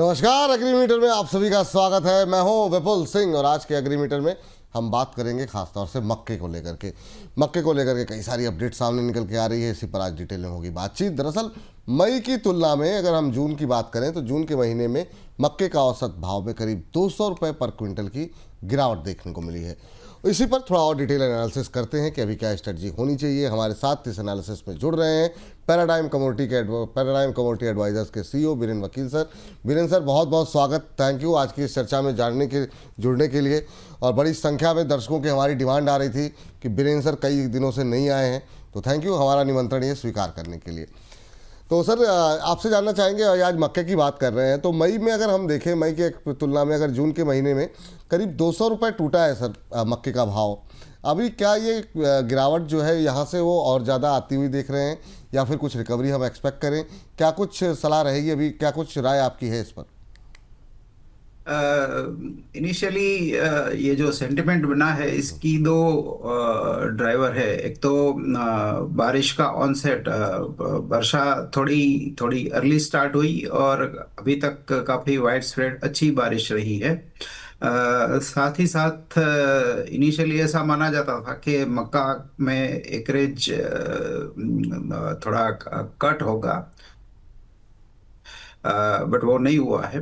नमस्कार, एग्रीमीटर में आप सभी का स्वागत है। मैं हूं विपुल सिंह और आज के एग्रीमीटर में हम बात करेंगे खासतौर से मक्के को लेकर के कई सारी अपडेट सामने निकल के आ रही है। इसी पर आज डिटेल में होगी बातचीत। दरअसल मई की तुलना में अगर हम जून की बात करें तो जून के महीने में मक्के का औसत भाव में करीब 200 रुपये पर क्विंटल की गिरावट देखने को मिली है। इसी पर थोड़ा और डिटेल एनालिसिस करते हैं कि अभी क्या स्ट्रेटजी होनी चाहिए। हमारे साथ इस एनालिसिस में जुड़ रहे हैं पैराडाइम कमोडिटी एडवाइजर्स के सीईओ बीरेन वकील सर। बीरेन सर, बहुत बहुत स्वागत, थैंक यू आज की इस चर्चा में जुड़ने के लिए। और बड़ी संख्या में दर्शकों की हमारी डिमांड आ रही थी कि बीरेन सर कई दिनों से नहीं आए हैं, तो थैंक यू हमारा निमंत्रण ये स्वीकार करने के लिए। तो सर, आपसे जानना चाहेंगे, आज मक्के की बात कर रहे हैं तो मई में अगर हम देखें, मई के तुलना में अगर जून के महीने में करीब 200 रुपये टूटा है सर मक्के का भाव। अभी क्या ये गिरावट जो है यहाँ से वो और ज़्यादा आती हुई देख रहे हैं या फिर कुछ रिकवरी हम एक्सपेक्ट करें? क्या कुछ सलाह रहेगी, अभी क्या कुछ राय आपकी है इस पर? इनिशियली ये जो सेंटिमेंट बना है इसकी दो ड्राइवर है। एक तो बारिश का ऑनसेट, वर्षा थोड़ी थोड़ी अर्ली स्टार्ट हुई और अभी तक काफ़ी वाइड स्प्रेड अच्छी बारिश रही है। साथ ही साथ इनिशियली ऐसा माना जाता था कि मक्का में एकरेज थोड़ा कट होगा, बट वो नहीं हुआ है।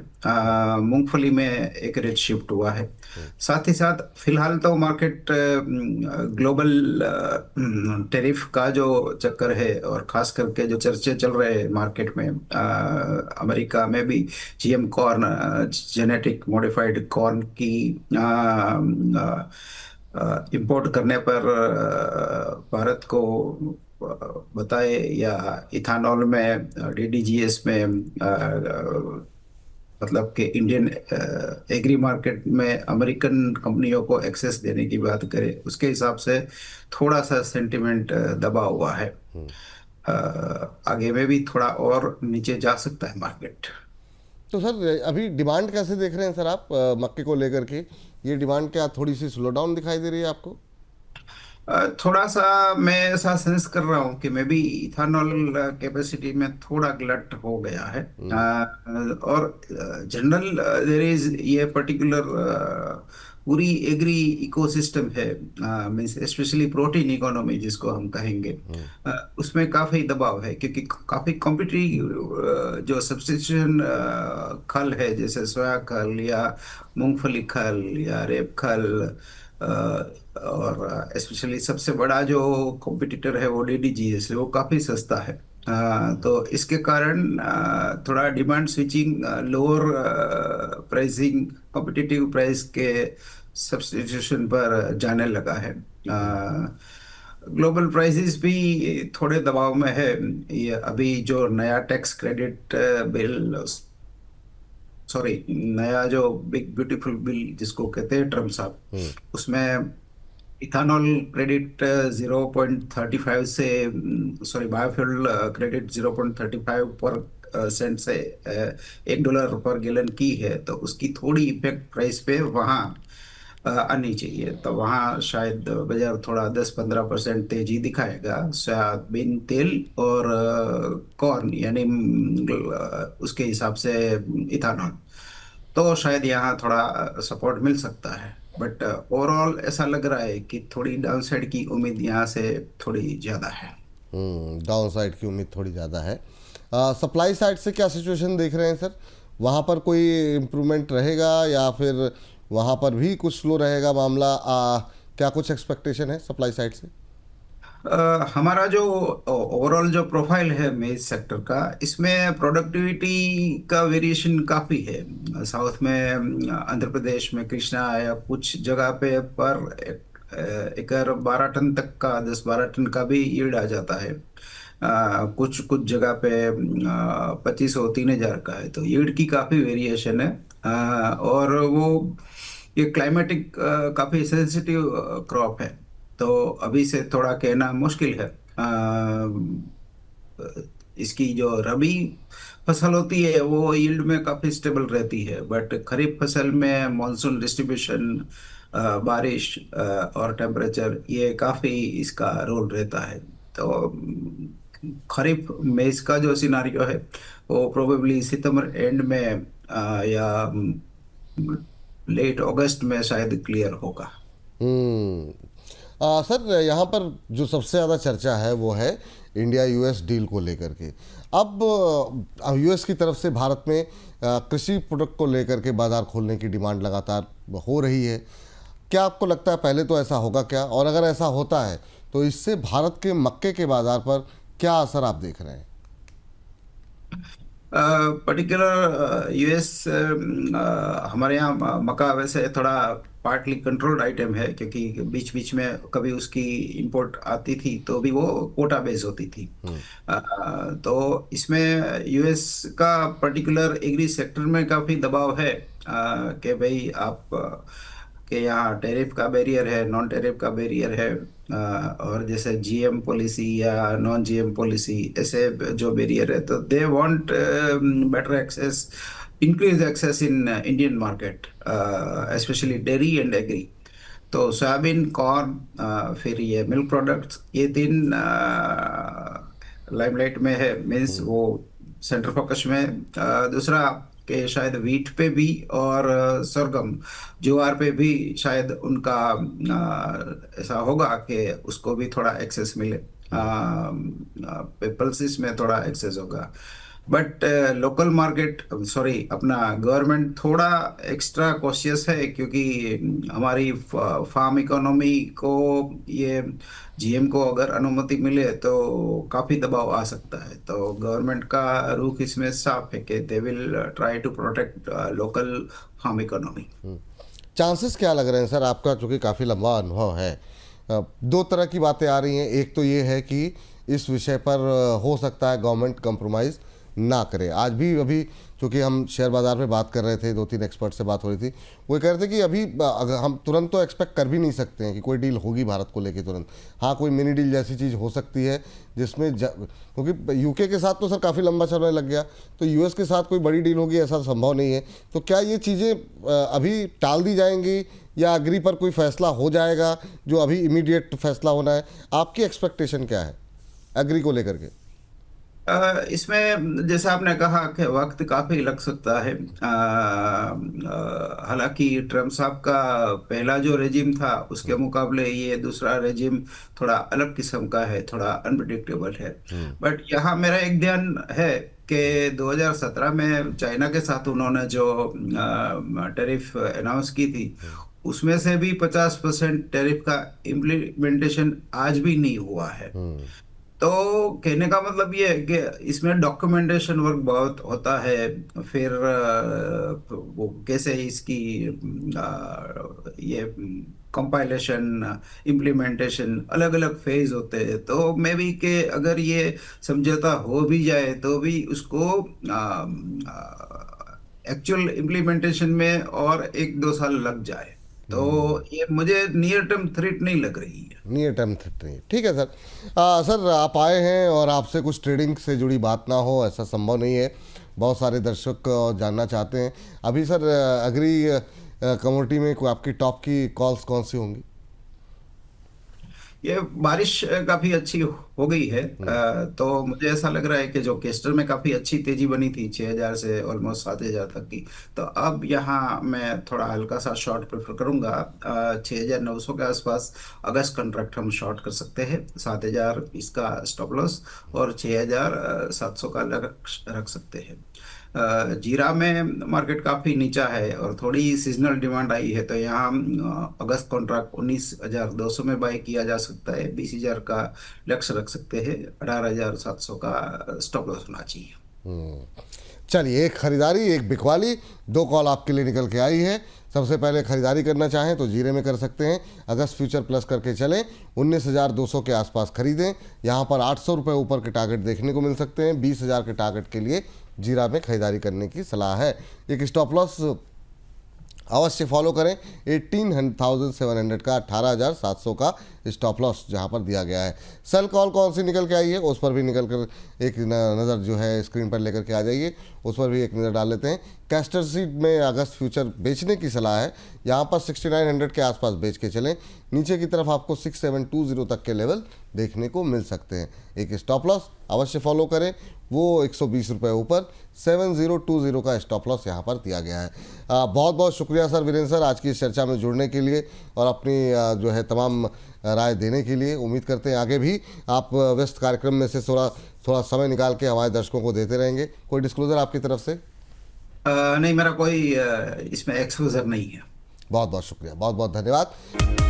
मूंगफली में एक रेट शिफ्ट हुआ है। साथ ही साथ फिलहाल तो मार्केट ग्लोबल टैरिफ का जो चक्कर है और खास करके जो चर्चे चल रहे हैं मार्केट में, अमेरिका में भी GM corn, genetic modified corn की इंपोर्ट करने पर भारत को बताए, या इथानॉल में डीडीजीएस में मतलब कि इंडियन एग्री मार्केट में अमेरिकन कंपनियों को एक्सेस देने की बात करें, उसके हिसाब से थोड़ा सा सेंटिमेंट दबा हुआ है। आगे में भी थोड़ा और नीचे जा सकता है मार्केट। तो सर, अभी डिमांड कैसे देख रहे हैं सर आप मक्के को लेकर के? ये डिमांड क्या थोड़ी सी स्लो डाउन दिखाई दे रही है आपको? थोड़ा सा मैं ऐसा सेंस कर रहा हूँ कि मे बी इथानॉल कैपेसिटी में थोड़ा गलत हो गया है। और जनरल देयर इज ये पर्टिकुलर पूरी एग्री इकोसिस्टम है, मींस स्पेशली प्रोटीन इकोनॉमी जिसको हम कहेंगे, उसमें काफी दबाव है क्योंकि काफी कॉम्पिटिटिव जो सब्स्टिट्यूशन खल है, जैसे सोया खल या मूंगफली खल या रेप खल, और स्पेशली सबसे बड़ा जो कॉम्पिटिटर है वो डीडीजीएस है, वो काफ़ी सस्ता है। तो इसके कारण थोड़ा demand switching lower pricing competitive price के सब्स्टिट्यूशन पर जाने लगा है। ग्लोबल प्राइसेस भी थोड़े दबाव में है। ये अभी जो नया टैक्स क्रेडिट बिल, सॉरी, नया जो बिग ब्यूटीफुल बिल जिसको कहते हैं ट्रम्प साहब, उसमें इथानॉल क्रेडिट 0.35 से, सॉरी, बायोफ्यूल क्रेडिट 0.35 पर सेंट से $1 पर गैलन की है। तो उसकी थोड़ी इफेक्ट प्राइस पे वहाँ आनी चाहिए, तो वहाँ शायद बाजार थोड़ा 10-15% तेजी दिखाएगा। सोयाबीन तेल और कॉर्न यानी उसके हिसाब से इथानॉल, तो शायद यहाँ थोड़ा सपोर्ट मिल सकता है। बट ओवरऑल ऐसा लग रहा है कि थोड़ी डाउनसाइड की उम्मीद यहाँ से थोड़ी ज़्यादा है। डाउन साइड की उम्मीद थोड़ी ज़्यादा है। सप्लाई साइड से क्या सिचुएशन देख रहे हैं सर? वहाँ पर कोई इम्प्रूवमेंट रहेगा या फिर वहाँ पर भी कुछ स्लो रहेगा मामला? क्या कुछ एक्सपेक्टेशन है सप्लाई साइड से? हमारा जो ओवरऑल जो प्रोफाइल है मेज सेक्टर का, इसमें प्रोडक्टिविटी का वेरिएशन काफ़ी है। साउथ में आंध्र प्रदेश में कृष्णा या कुछ जगह पे पर एकड़ 12 टन तक का, 10-12 टन का भी यील्ड आ जाता है। कुछ कुछ जगह पे 2500-3000 का है, तो यील्ड की काफ़ी वेरिएशन है। और वो ये क्लाइमेटिक काफ़ी सेंसिटिव क्रॉप है, तो अभी से थोड़ा कहना मुश्किल है। इसकी जो रबी फसल होती है वो यील्ड में काफ़ी स्टेबल रहती है, बट खरीफ फसल में मॉनसून डिस्ट्रीब्यूशन, बारिश और टेम्परेचर, ये काफ़ी इसका रोल रहता है। तो खरीफ में इसका जो सिनारियो है वो प्रोबेबली सितंबर एंड में या लेट अगस्त में शायद क्लियर होगा। हम्म। सर यहाँ पर जो सबसे ज़्यादा चर्चा है वो है इंडिया यूएस डील को लेकर के। अब यूएस की तरफ से भारत में कृषि प्रोडक्ट को लेकर के बाज़ार खोलने की डिमांड लगातार हो रही है। क्या आपको लगता है पहले तो ऐसा होगा क्या, और अगर ऐसा होता है तो इससे भारत के मक्के के बाज़ार पर क्या असर आप देख रहे हैं? पर्टिकुलर यूएस हमारे यहाँ मक्का वैसे थोड़ा पार्टली कंट्रोल्ड आइटम है, क्योंकि बीच बीच में कभी उसकी इंपोर्ट आती थी तो भी वो कोटा बेस होती थी। तो इसमें यूएस का पर्टिकुलर एग्री सेक्टर में काफ़ी दबाव है कि भाई आप के यहाँ टैरिफ का बैरियर है, नॉन टैरिफ का बैरियर है, और जैसे जीएम पॉलिसी या नॉन जीएम पॉलिसी ऐसे जो बैरियर है, तो they want better access, increase access in Indian market, specially dairy and agri. तो सोयाबीन, कॉर्न, फिर ये मिल्क प्रोडक्ट्स, ये तीन लाइमलाइट में है, मीन्स वो सेंटर फोकस में। दूसरा कि शायद वीट पे भी और सरगम, ज्वार पे भी शायद उनका ऐसा होगा कि उसको भी थोड़ा एक्सेस मिले, पल्सिस में थोड़ा एक्सेस होगा। बट लोकल मार्केट, सॉरी, अपना गवर्नमेंट थोड़ा एक्स्ट्रा कॉशियस है, क्योंकि हमारी फार्म इकोनॉमी को ये जीएम को अगर अनुमति मिले तो काफ़ी दबाव आ सकता है। तो गवर्नमेंट का रुख इसमें साफ है कि they will try to protect local farm economy. Chances क्या लग रहे हैं सर आपका, चूँकि काफ़ी लंबा अनुभव है? दो तरह की बातें आ रही हैं। एक तो ये है कि इस विषय पर हो सकता है गवर्नमेंट कंप्रोमाइज़ ना करे। आज भी अभी चूँकि हम शेयर बाज़ार पे बात कर रहे थे, 2-3 एक्सपर्ट से बात हो रही थी, वो कह रहे थे कि अभी अगर हम तुरंत तो एक्सपेक्ट कर भी नहीं सकते हैं कि कोई डील होगी भारत को लेके तुरंत। हाँ, कोई मिनी डील जैसी चीज़ हो सकती है जिसमें क्योंकि यूके के साथ तो सर काफ़ी लंबा चलने लग गया, तो यूएस के साथ कोई बड़ी डील होगी ऐसा संभव नहीं है। तो क्या ये चीज़ें अभी टाल दी जाएंगी या अग्री पर कोई फैसला हो जाएगा जो अभी इमीडिएट फैसला होना है? आपकी एक्सपेक्टेशन क्या है एग्री को लेकर के? इसमें जैसे आपने कहा कि वक्त काफी लग सकता है। हालांकि ट्रम्प साहब का पहला जो रेजिम था उसके मुकाबले ये दूसरा रेजिम थोड़ा अलग किस्म का है, थोड़ा अनप्रिडिक्टेबल है। बट यहाँ मेरा एक ध्यान है कि 2017 में चाइना के साथ उन्होंने जो टैरिफ अनाउंस की थी, उसमें से भी 50% टैरिफ का इम्प्लीमेंटेशन आज भी नहीं हुआ है। तो कहने का मतलब ये है कि इसमें डॉक्यूमेंटेशन वर्क बहुत होता है। फिर वो कैसे इसकी ये कंपाइलेशन, इम्प्लीमेंटेशन, अलग अलग फेज होते हैं। तो मे बी के अगर ये समझौता हो भी जाए तो भी उसको एक्चुअल इम्प्लीमेंटेशन में और 1-2 साल लग जाए। तो ये मुझे नियर टर्म थ्रेट नहीं लग रही है। नियर टर्म थ्रेट नहीं, ठीक है सर। सर आप आए हैं और आपसे कुछ ट्रेडिंग से जुड़ी बात ना हो ऐसा संभव नहीं है। बहुत सारे दर्शक जानना चाहते हैं अभी सर एग्री कमोडिटी में कोई आपकी टॉप की कॉल्स कौन सी होंगी? ये बारिश काफी अच्छी हो गई है। तो मुझे ऐसा लग रहा है कि जो केस्टर में काफी अच्छी तेजी बनी थी 6,000 से ऑलमोस्ट 7,000 तक की, तो अब यहाँ मैं थोड़ा हल्का सा शॉर्ट प्रेफर करूंगा। 6,900 के आसपास अगस्त कॉन्ट्रैक्ट हम शॉर्ट कर सकते हैं, 7,000 इसका स्टॉप लॉस और 6,700 का रख सकते हैं। जीरा में मार्केट काफ़ी नीचा है और थोड़ी सीजनल डिमांड आई है, तो यहाँ अगस्त कॉन्ट्रैक्ट 19,200 में बाय किया जा सकता है। 20,000 का लक्ष्य रख सकते हैं, 18,700 का स्टॉप लॉस होना चाहिए। चलिए, एक खरीदारी एक बिकवाली, दो कॉल आपके लिए निकल के आई है। सबसे पहले खरीदारी करना चाहें तो जीरे में कर सकते हैं। अगस्त फ्यूचर प्लस करके चलें, 19,200 के आसपास खरीदें। यहाँ पर 800 रुपये ऊपर के टारगेट देखने को मिल सकते हैं। 20,000 के टारगेट के लिए जीरा में खरीदारी करने की सलाह है। एक स्टॉप लॉस अवश्य फॉलो करें, 18,700 का, 18,700 का स्टॉप लॉस जहां पर दिया गया है। सेल कॉल कौन सी निकल के आई है उस पर भी निकल कर एक नज़र जो है स्क्रीन पर लेकर के आ जाइए, उस पर भी एक नज़र डाल लेते हैं। कैस्टर सीड में अगस्त फ्यूचर बेचने की सलाह है, यहाँ पर 6900 के आसपास बेच के चलें। नीचे की तरफ आपको 6720 तक के लेवल देखने को मिल सकते हैं। एक स्टॉप लॉस अवश्य फॉलो करें, वो 120 रुपये ऊपर 7020 का स्टॉप लॉस यहाँ पर दिया गया है। बहुत बहुत शुक्रिया सर, वीरेंद्र सर, आज की इस चर्चा में जुड़ने के लिए और अपनी जो है तमाम राय देने के लिए। उम्मीद करते हैं आगे भी आप व्यस्त कार्यक्रम में से थोड़ा समय निकाल के हमारे दर्शकों को देते रहेंगे। कोई डिस्क्लोजर आपकी तरफ से? नहीं, मेरा कोई इसमें एक्सपोजर नहीं है। बहुत बहुत शुक्रिया, बहुत बहुत धन्यवाद।